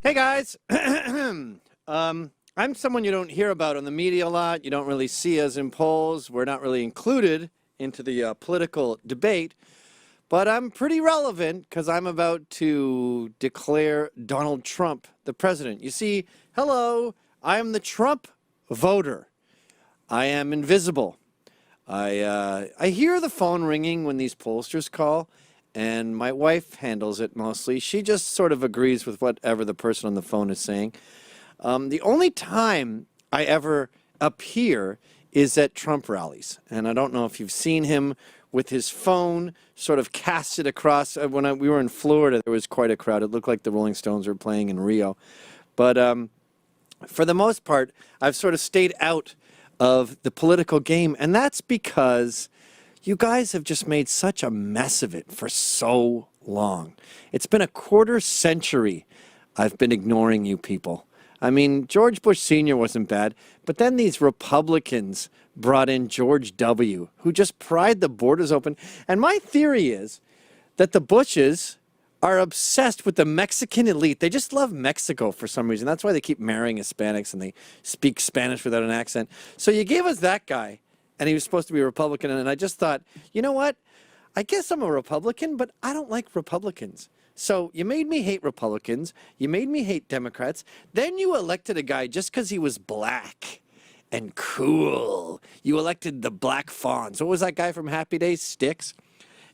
Hey guys, I'm someone you don't hear about on the media a lot. You don't really see us in polls. We're not really included into the political debate, but I'm pretty relevant because I'm about to declare Donald Trump the president. You see, hello, I am the Trump voter. I am invisible. I hear the phone ringing when these pollsters call, and my wife handles it mostly. She just sort of agrees with whatever the person on the phone is saying. The only time I ever appear is at Trump rallies, and I don't know if you've seen him with his phone sort of casted across. When we were in Florida, there was quite a crowd. It looked like the Rolling Stones were playing in Rio. But for the most part, I've sort of stayed out of the political game, and that's because you guys have just made such a mess of it for so long. It's been a quarter century I've been ignoring you people. I mean, George Bush Sr. wasn't bad, but then these Republicans brought in George W., who just pried the borders open. And my theory is that the Bushes are obsessed with the Mexican elite. They just love Mexico for some reason. That's why they keep marrying Hispanics and they speak Spanish without an accent. So you gave us that guy, and he was supposed to be a Republican, and I just thought, you know what? I guess I'm a Republican, but I don't like Republicans. So you made me hate Republicans. You made me hate Democrats. Then you elected a guy just because he was black and cool. You elected the Black Fonz. What was that guy from Happy Days? Sticks?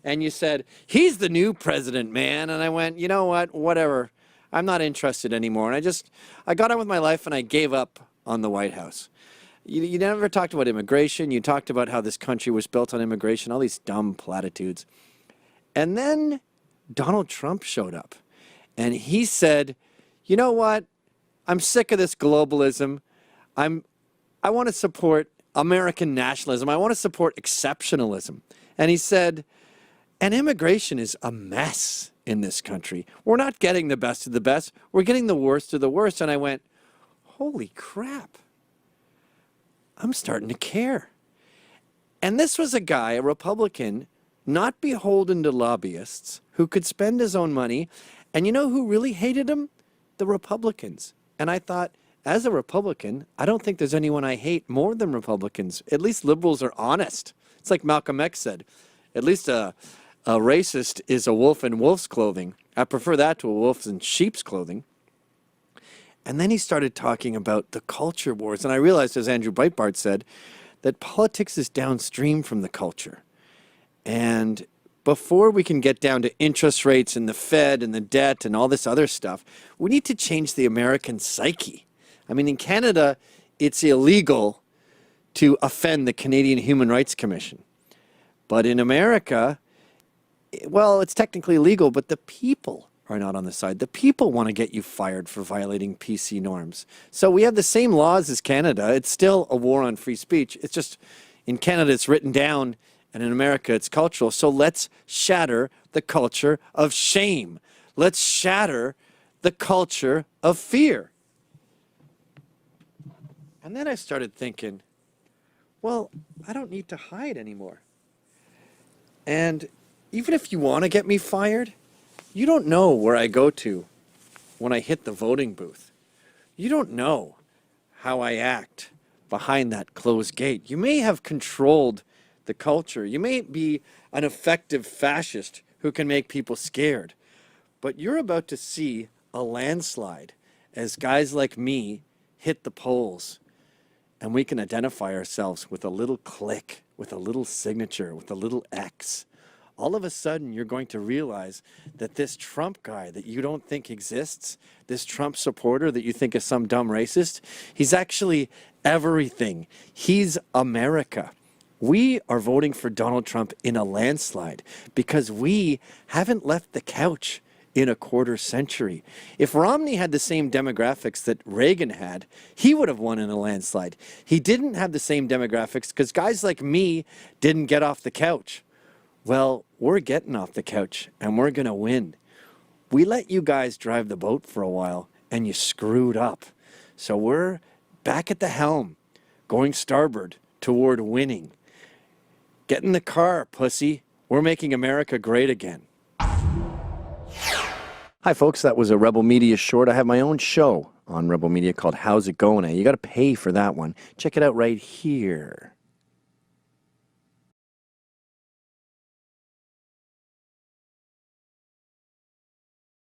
And you said, he's the new president, man. And I went, you know what? Whatever. I'm not interested anymore. And I got on with my life and I gave up on the White House. You never talked about immigration. You talked about how this country was built on immigration, all these dumb platitudes. And then Donald Trump showed up and he said, you know what? I'm sick of this globalism. I want to support American nationalism. I want to support exceptionalism. And he said, and immigration is a mess in this country. We're not getting the best of the best. We're getting the worst of the worst. And I went, holy crap. I'm starting to care. And this was a guy, a Republican, not beholden to lobbyists, who could spend his own money. And you know who really hated him? The Republicans. And I thought, as a Republican, I don't think there's anyone I hate more than Republicans. At least liberals are honest. It's like Malcolm X said, at least a racist is a wolf in wolf's clothing. I prefer that to a wolf in sheep's clothing. And then he started talking about the culture wars. And I realized, as Andrew Breitbart said, that politics is downstream from the culture. And before we can get down to interest rates and the Fed and the debt and all this other stuff, we need to change the American psyche. I mean, in Canada, it's illegal to offend the Canadian Human Rights Commission. But in America, well, it's technically legal, but the people are not on the side. The people want to get you fired for violating PC norms. So we have the same laws as Canada. It's still a war on free speech. It's just in Canada it's written down, and in America it's cultural. So let's shatter the culture of shame. Let's shatter the culture of fear. And then I started thinking, well, I don't need to hide anymore. And even if you want to get me fired, you don't know where I go to when I hit the voting booth. You don't know how I act behind that closed gate. You may have controlled the culture. You may be an effective fascist who can make people scared. But you're about to see a landslide as guys like me hit the polls. And we can identify ourselves with a little click, with a little signature, with a little X. All of a sudden, you're going to realize that this Trump guy that you don't think exists, this Trump supporter that you think is some dumb racist, he's actually everything. He's America. We are voting for Donald Trump in a landslide because we haven't left the couch in a quarter century. If Romney had the same demographics that Reagan had, he would have won in a landslide. He didn't have the same demographics because guys like me didn't get off the couch. Well, we're getting off the couch and we're going to win. We let you guys drive the boat for a while and you screwed up. So we're back at the helm, going starboard toward winning. Get in the car, pussy. We're making America great again. Hi, folks. That was a Rebel Media short. I have my own show on Rebel Media called How's It Going? You got to pay for that one. Check it out right here.